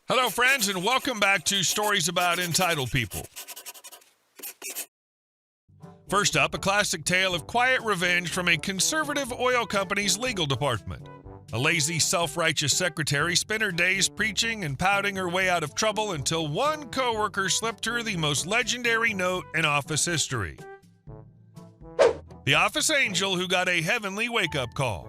Hello, friends, and welcome back to Stories About Entitled People. First up, a classic tale of quiet revenge from a conservative oil company's legal department. A lazy, self-righteous secretary spent her days preaching and pouting her way out of trouble until one coworker slipped her the most legendary note in office history. The office angel who got a heavenly wake-up call.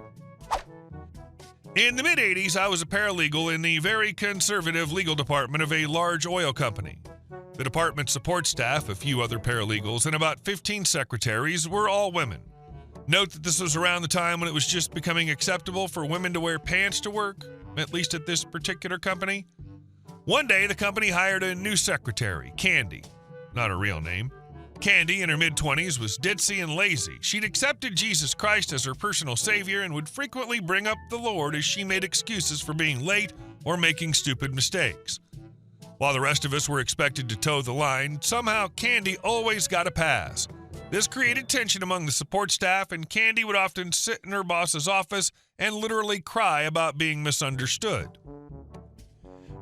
In the mid-'80s, I was a paralegal in the very conservative legal department of a large oil company. The department's support staff, a few other paralegals, and about 15 secretaries were all women. Note that this was around the time when it was just becoming acceptable for women to wear pants to work, at least at this particular company. One day, the company hired a new secretary, Candy. Not her real name. Candy, in her mid-20s, was ditzy and lazy. She'd accepted Jesus Christ as her personal savior and would frequently bring up the Lord as she made excuses for being late or making stupid mistakes. While the rest of us were expected to toe the line, somehow Candy always got a pass. This created tension among the support staff, and Candy would often sit in her boss's office and literally cry about being misunderstood.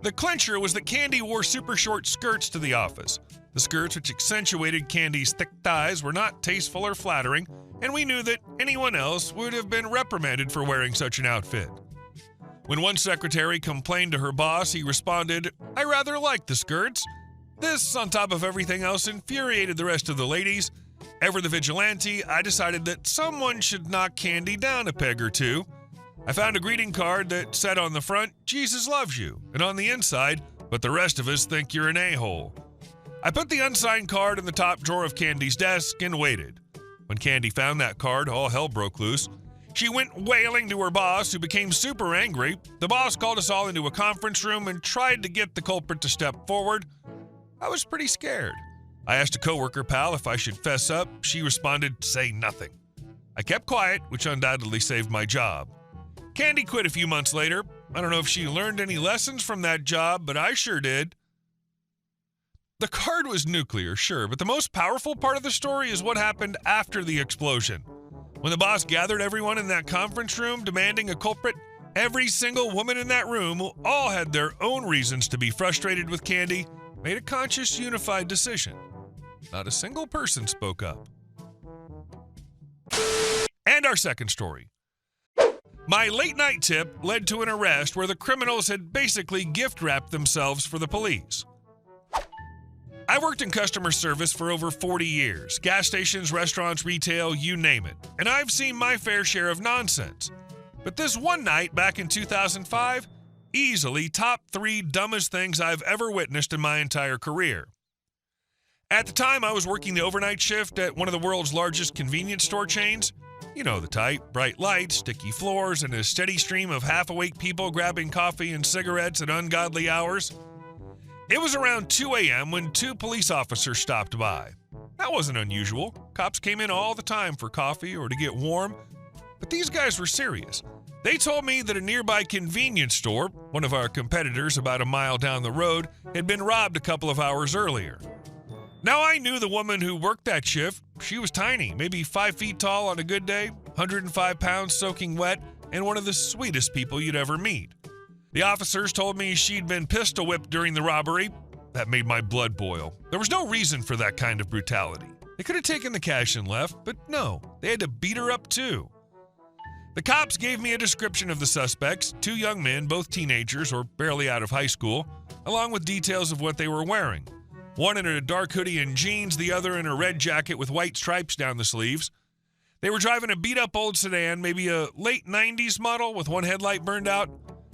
The clincher was that Candy wore super short skirts to the office. The skirts, which accentuated Candy's thick thighs, were not tasteful or flattering, and we knew that anyone else would have been reprimanded for wearing such an outfit. When one secretary complained to her boss, he responded, "I rather like the skirts." This, on top of everything else, infuriated the rest of the ladies. Ever the vigilante, I decided that someone should knock Candy down a peg or two. I found a greeting card that said on the front, "Jesus loves you," and on the inside, "But the rest of us think you're an a-hole." I put the unsigned card in the top drawer of Candy's desk and waited. When Candy found that card, all hell broke loose. She went wailing to her boss, who became super angry. The boss called us all into a conference room and tried to get the culprit to step forward. I was pretty scared. I asked a coworker pal if I should fess up. She responded, "Say nothing." I kept quiet, which undoubtedly saved my job. Candy quit a few months later. I don't know if she learned any lessons from that job, but I sure did. The card was nuclear, sure, but the most powerful part of the story is what happened after the explosion. When the boss gathered everyone in that conference room demanding a culprit, every single woman in that room, who all had their own reasons to be frustrated with Candy, made a conscious, unified decision. Not a single person spoke up. And our second story. My late-night tip led to an arrest where the criminals had basically gift-wrapped themselves for the police. I worked in customer service for over 40 years. Gas stations, restaurants, retail, you name it. And I've seen my fair share of nonsense. But this one night back in 2005, easily top 3 dumbest things I've ever witnessed in my entire career. At the time, I was working the overnight shift at one of the world's largest convenience store chains. You know the type: bright lights, sticky floors, and a steady stream of half-awake people grabbing coffee and cigarettes at ungodly hours. It was around 2 a.m. when 2 police officers stopped by. That wasn't unusual. Cops came in all the time for coffee or to get warm. But these guys were serious. They told me that a nearby convenience store, one of our competitors about a mile down the road, had been robbed a couple of hours earlier. Now, I knew the woman who worked that shift. She was tiny, maybe 5 feet tall on a good day, 105 pounds soaking wet, and one of the sweetest people you'd ever meet. The officers told me she'd been pistol-whipped during the robbery. That made my blood boil. There was no reason for that kind of brutality. They could have taken the cash and left, but no, they had to beat her up too. The cops gave me a description of the suspects, 2 young men, both teenagers or barely out of high school, along with details of what they were wearing. One in a dark hoodie and jeans, the other in a red jacket with white stripes down the sleeves. They were driving a beat-up old sedan, maybe a late 90s model with one headlight burned out.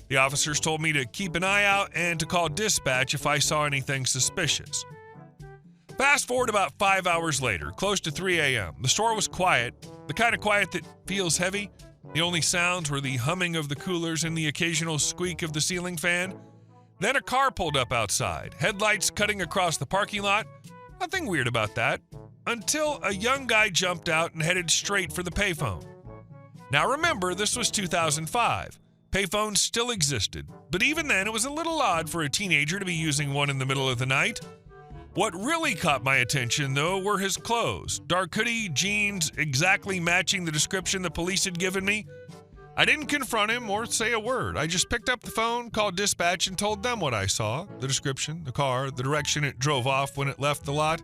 The officers told me to keep an eye out and to call dispatch if I saw anything suspicious. Fast forward about 5 hours later, close to 3 a.m. The store was quiet, the kind of quiet that feels heavy. The only sounds were the humming of the coolers and the occasional squeak of the ceiling fan. Then a car pulled up outside, headlights cutting across the parking lot. Nothing weird about that, until a young guy jumped out and headed straight for the payphone. Now remember, this was 2005. Payphones still existed, but even then it was a little odd for a teenager to be using one in the middle of the night. What really caught my attention, though, were his clothes. Dark hoodie, jeans, exactly matching the description the police had given me. I didn't confront him or say a word. I just picked up the phone, called dispatch, and told them what I saw, the description, the car, the direction it drove off when it left the lot.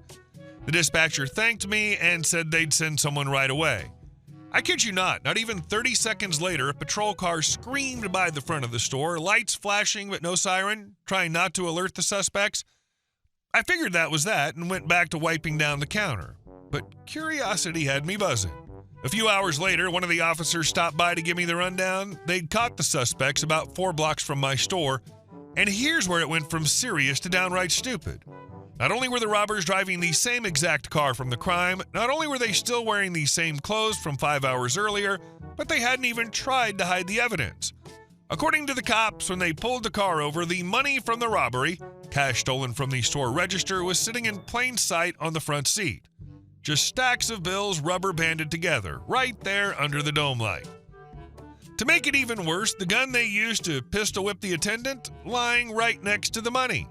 The dispatcher thanked me and said they'd send someone right away. I kid you not even 30 seconds later, a patrol car screamed by the front of the store, lights flashing but no siren, trying not to alert the suspects. I figured that was that and went back to wiping down the counter. But curiosity had me buzzing. A few hours later, one of the officers stopped by to give me the rundown. They'd caught the suspects about 4 blocks from my store, and here's where it went from serious to downright stupid. Not only were the robbers driving the same exact car from the crime, not only were they still wearing the same clothes from 5 hours earlier, but they hadn't even tried to hide the evidence. According to the cops, when they pulled the car over, the money from the robbery, cash stolen from the store register, was sitting in plain sight on the front seat. Just stacks of bills rubber banded together, right there under the dome light. To make it even worse, the gun they used to pistol whip the attendant lying right next to the money.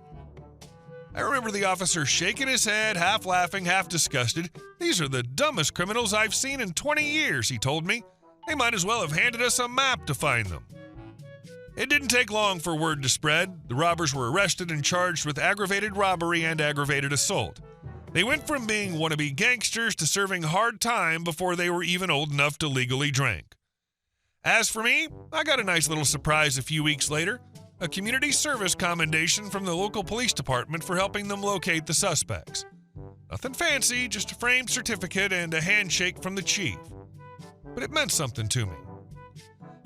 I remember the officer shaking his head, half laughing, half disgusted. "These are the dumbest criminals I've seen in 20 years, he told me. They might as well have handed us a map to find them. It didn't take long for word to spread. The robbers were arrested and charged with aggravated robbery and aggravated assault. They went from being wannabe gangsters to serving hard time before they were even old enough to legally drink. As for me, I got a nice little surprise a few weeks later. A community service commendation from the local police department for helping them locate the suspects. Nothing fancy, just a framed certificate and a handshake from the chief. But it meant something to me.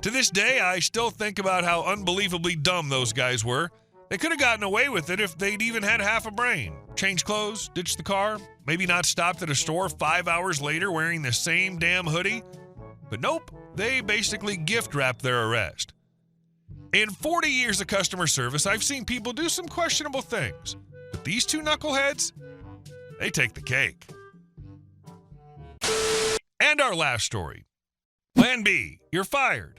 To this day, I still think about how unbelievably dumb those guys were. They could have gotten away with it if they'd even had half a brain. Changed clothes, ditched the car, maybe not stopped at a store 5 hours later wearing the same damn hoodie. But nope, they basically gift-wrapped their arrest. In 40 years of customer service, I've seen people do some questionable things. But these two knuckleheads, they take the cake. And our last story. Plan B, you're fired.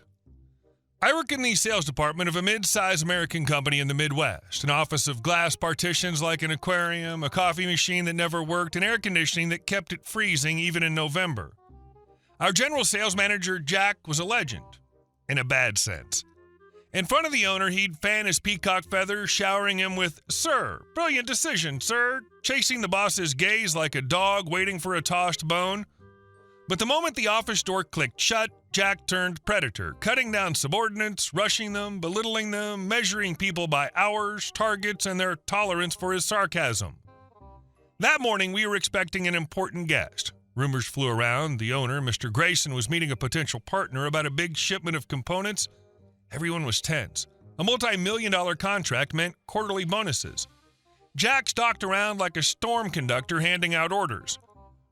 I work in the sales department of a mid-sized American company in the Midwest, an office of glass partitions like an aquarium, a coffee machine that never worked, and air conditioning that kept it freezing even in November. Our general sales manager, Jack, was a legend, in a bad sense. In front of the owner, he'd fan his peacock feathers, showering him with, "Sir, brilliant decision, sir," chasing the boss's gaze like a dog waiting for a tossed bone. But the moment the office door clicked shut, Jack turned predator, cutting down subordinates, rushing them, belittling them, measuring people by hours, targets, and their tolerance for his sarcasm. That morning, we were expecting an important guest. Rumors flew around. The owner, Mr. Grayson, was meeting a potential partner about a big shipment of components. Everyone was tense. A multi-million-dollar contract meant quarterly bonuses. Jack stalked around like a storm conductor handing out orders.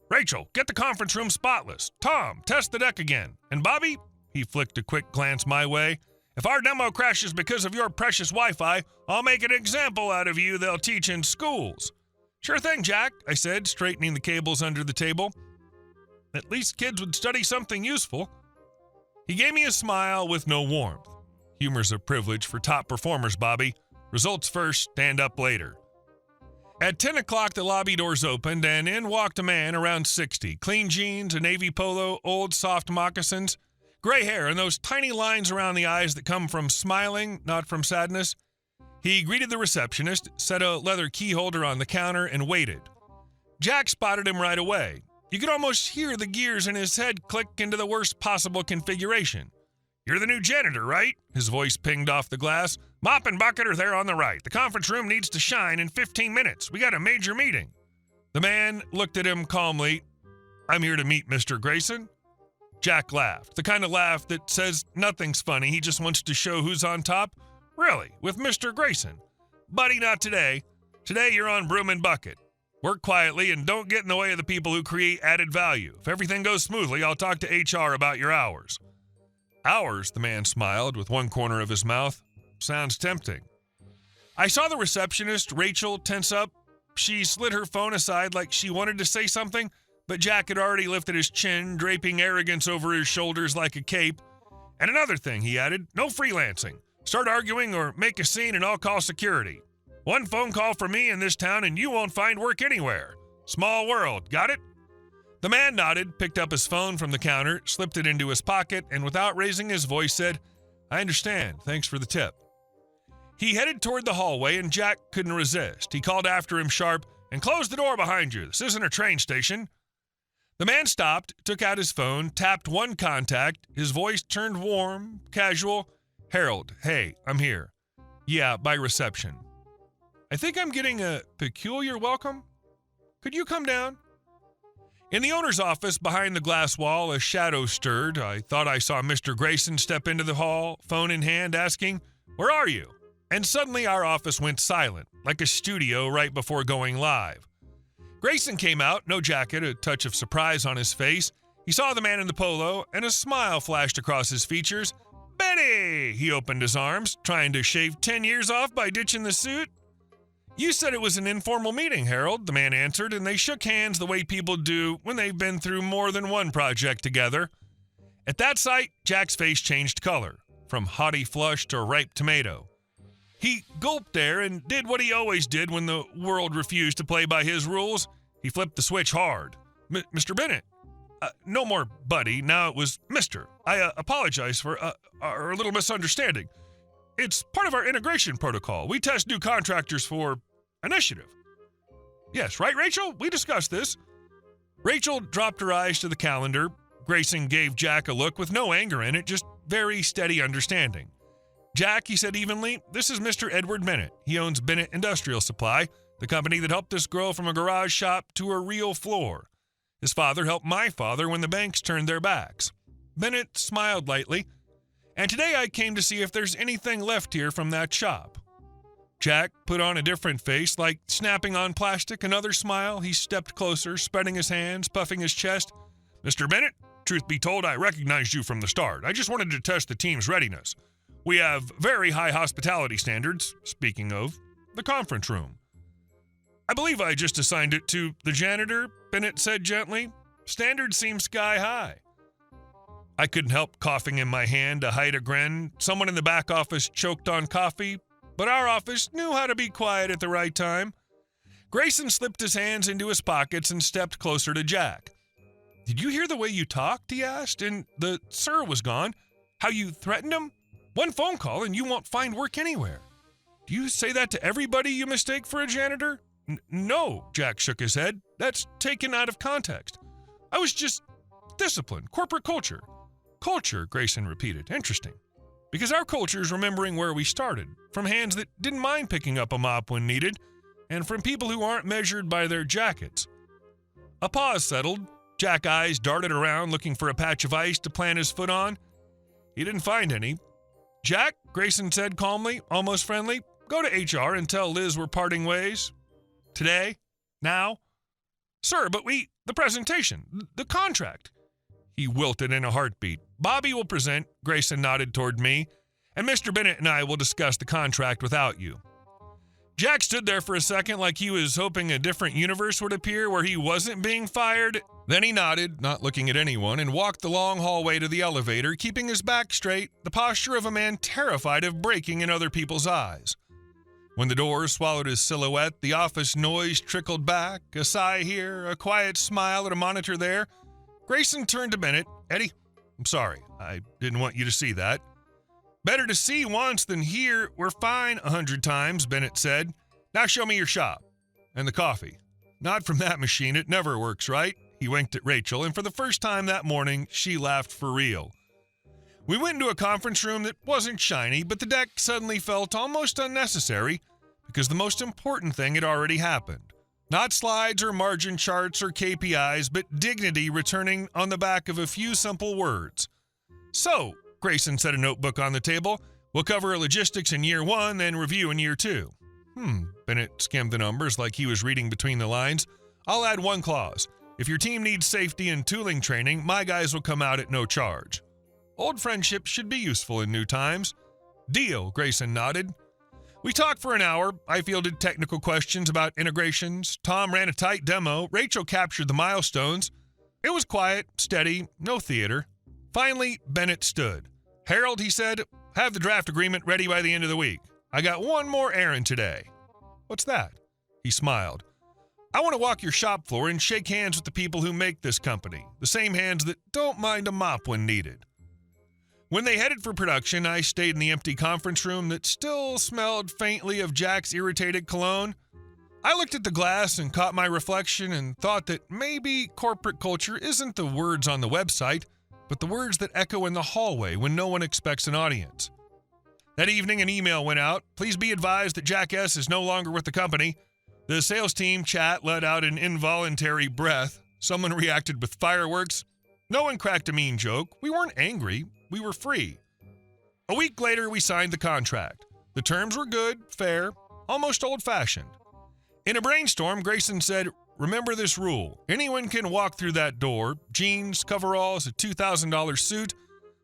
"Rachel, get the conference room spotless. Tom, test the deck again. And Bobby," he flicked a quick glance my way, "if our demo crashes because of your precious Wi-Fi, I'll make an example out of you they'll teach in schools." "Sure thing, Jack," I said, straightening the cables under the table. "At least kids would study something useful." He gave me a smile with no warmth. "Humor's a privilege for top performers, Bobby. Results first, stand up later." At 10 o'clock, the lobby doors opened, and in walked a man around 60. Clean jeans, a navy polo, old soft moccasins, gray hair, and those tiny lines around the eyes that come from smiling, not from sadness. He greeted the receptionist, set a leather key holder on the counter, and waited. Jack spotted him right away. You could almost hear the gears in his head click into the worst possible configuration. "You're the new janitor, right?" His voice pinged off the glass. "Mop and bucket are there on the right. The conference room needs to shine in 15 minutes. We got a major meeting." The man looked at him calmly. "I'm here to meet Mr. Grayson." Jack laughed, the kind of laugh that says nothing's funny, he just wants to show who's on top. "Really? With Mr. Grayson?" "Buddy, not today. Today you're on broom and bucket. Work quietly and don't get in the way of the people who create added value. If everything goes smoothly, I'll talk to HR about your hours." "Hours?" the man smiled with one corner of his mouth. "Sounds tempting." I saw the receptionist, Rachel, tense up. She slid her phone aside like she wanted to say something, but Jack had already lifted his chin, draping arrogance over his shoulders like a cape. "And another thing," he added, "no freelancing. Start arguing or make a scene and I'll call security. One phone call from me in this town and you won't find work anywhere. Small world, got it?" The man nodded, picked up his phone from the counter, slipped it into his pocket, and without raising his voice said, "I understand. Thanks for the tip." He headed toward the hallway, and Jack couldn't resist. He called after him sharp, "And close the door behind you. This isn't a train station." The man stopped, took out his phone, tapped one contact. His voice turned warm, casual. "Harold, hey, I'm here." "Yeah, by reception." "I think I'm getting a peculiar welcome. Could you come down?" In the owner's office behind the glass wall, a shadow stirred. I thought I saw Mr. Grayson step into the hall, phone in hand, asking, "Where are you?" And suddenly our office went silent, like a studio right before going live. Grayson came out, no jacket, a touch of surprise on his face. He saw the man in the polo, and a smile flashed across his features. "Benny!" He opened his arms, trying to shave 10 years off by ditching the suit. "You said it was an informal meeting, Harold," the man answered, and they shook hands the way people do when they've been through more than one project together. At that sight, Jack's face changed color, from haughty flush to ripe tomato. He gulped there and did what he always did when the world refused to play by his rules. He flipped the switch hard. "Mr. Bennett." No more buddy, now it was Mr. "I apologize for our little misunderstanding. It's part of our integration protocol. We test new contractors for initiative." "Yes, right, Rachel? We discussed this." Rachel dropped her eyes to the calendar. Grayson gave Jack a look with no anger in it, just very steady understanding. "Jack," he said evenly, "this is Mr. Edward Bennett. He owns Bennett Industrial Supply, the company that helped us grow from a garage shop to a real floor. His father helped my father when the banks turned their backs." Bennett smiled lightly. "And today I came to see if there's anything left here from that shop." Jack put on a different face, like snapping on plastic. Another smile. He stepped closer, spreading his hands, puffing his chest. "Mr. Bennett, truth be told, I recognized you from the start. I just wanted to test the team's readiness. We have very high hospitality standards, speaking of the conference room." "I believe I just assigned it to the janitor," Bennett said gently. "Standards seem sky high." I couldn't help coughing in my hand to hide a grin. Someone in the back office choked on coffee, but our office knew how to be quiet at the right time. Grayson slipped his hands into his pockets and stepped closer to Jack. "Did you hear the way you talked?" he asked, and the "sir" was gone. "How you threatened him? One phone call and you won't find work anywhere. Do you say that to everybody you mistake for a janitor?" No, Jack shook his head. "That's taken out of context. I was just discipline, corporate culture." "Culture," Grayson repeated. "Interesting. Because our culture is remembering where we started, from hands that didn't mind picking up a mop when needed, and from people who aren't measured by their jackets." A pause settled. Jack's eyes darted around looking for a patch of ice to plant his foot on. He didn't find any. "Jack," Grayson said calmly, almost friendly, "go to HR and tell Liz we're parting ways. Today? Now?" "Sir, but the presentation, the contract." He wilted in a heartbeat. "Bobby will present," Grayson nodded toward me, "and Mr. Bennett and I will discuss the contract without you." Jack stood there for a second like he was hoping a different universe would appear where he wasn't being fired. Then he nodded, not looking at anyone, and walked the long hallway to the elevator, keeping his back straight, the posture of a man terrified of breaking in other people's eyes. When the door swallowed his silhouette, the office noise trickled back, a sigh here, a quiet smile at a monitor there. Grayson turned to Bennett. "Eddie, I'm sorry. I didn't want you to see that." "Better to see once than hear. We're fine 100 times, Bennett said. "Now show me your shop. And the coffee. Not from that machine. It never works, right?" He winked at Rachel, and for the first time that morning, she laughed for real. We went into a conference room that wasn't shiny, but the deck suddenly felt almost unnecessary because the most important thing had already happened. Not slides or margin charts or KPIs, but dignity returning on the back of a few simple words. "So," Grayson set a notebook on the table, "we'll cover logistics in year 1, then review in year 2. Bennett skimmed the numbers like he was reading between the lines. "I'll add one clause. If your team needs safety and tooling training, my guys will come out at no charge." Old friendships should be useful in new times. "Deal," Grayson nodded. We talked for an hour. I fielded technical questions about integrations. Tom ran a tight demo. Rachel captured the milestones. It was quiet, steady, no theater. Finally, Bennett stood. "Harold," he said, "have the draft agreement ready by the end of the week. I got one more errand today." "What's that?" He smiled. I want to walk your shop floor and shake hands with the people who make this company, the same hands that don't mind a mop when needed. When they headed for production, I stayed in the empty conference room that still smelled faintly of Jack's irritated cologne. I looked at the glass and caught my reflection and thought that maybe corporate culture isn't the words on the website, but the words that echo in the hallway when no one expects an audience. That evening, an email went out. Please be advised that Jack S. is no longer with the company. The sales team chat let out an involuntary breath. Someone reacted with fireworks. No one cracked a mean joke. We weren't angry. We were free. A week later, we signed the contract. The terms were good, fair, almost old-fashioned. In a brainstorm, Grayson said, "Remember this rule. Anyone can walk through that door, jeans, coveralls, a $2,000 suit,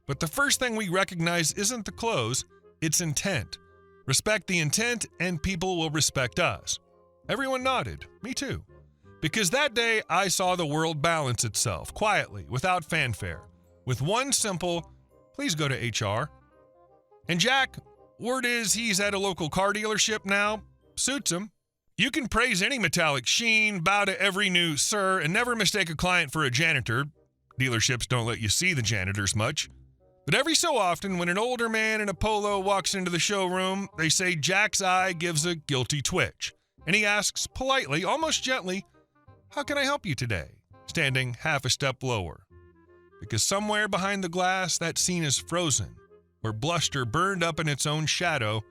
but the first thing we recognize isn't the clothes, it's intent. Respect the intent, and people will respect us." Everyone nodded. Me too. Because that day, I saw the world balance itself, quietly, without fanfare, with one simple, "Please go to HR." And Jack, word is he's at a local car dealership now. Suits him. You can praise any metallic sheen, bow to every new sir, and never mistake a client for a janitor. Dealerships don't let you see the janitors much. But every so often, when an older man in a polo walks into the showroom, they say Jack's eye gives a guilty twitch. And he asks politely, almost gently, "How can I help you today?" standing half a step lower. Because somewhere behind the glass, that scene is frozen, where bluster burned up in its own shadow,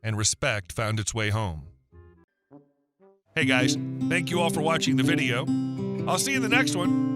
and respect found its way home. Hey guys, thank you all for watching the video. I'll see you in the next one.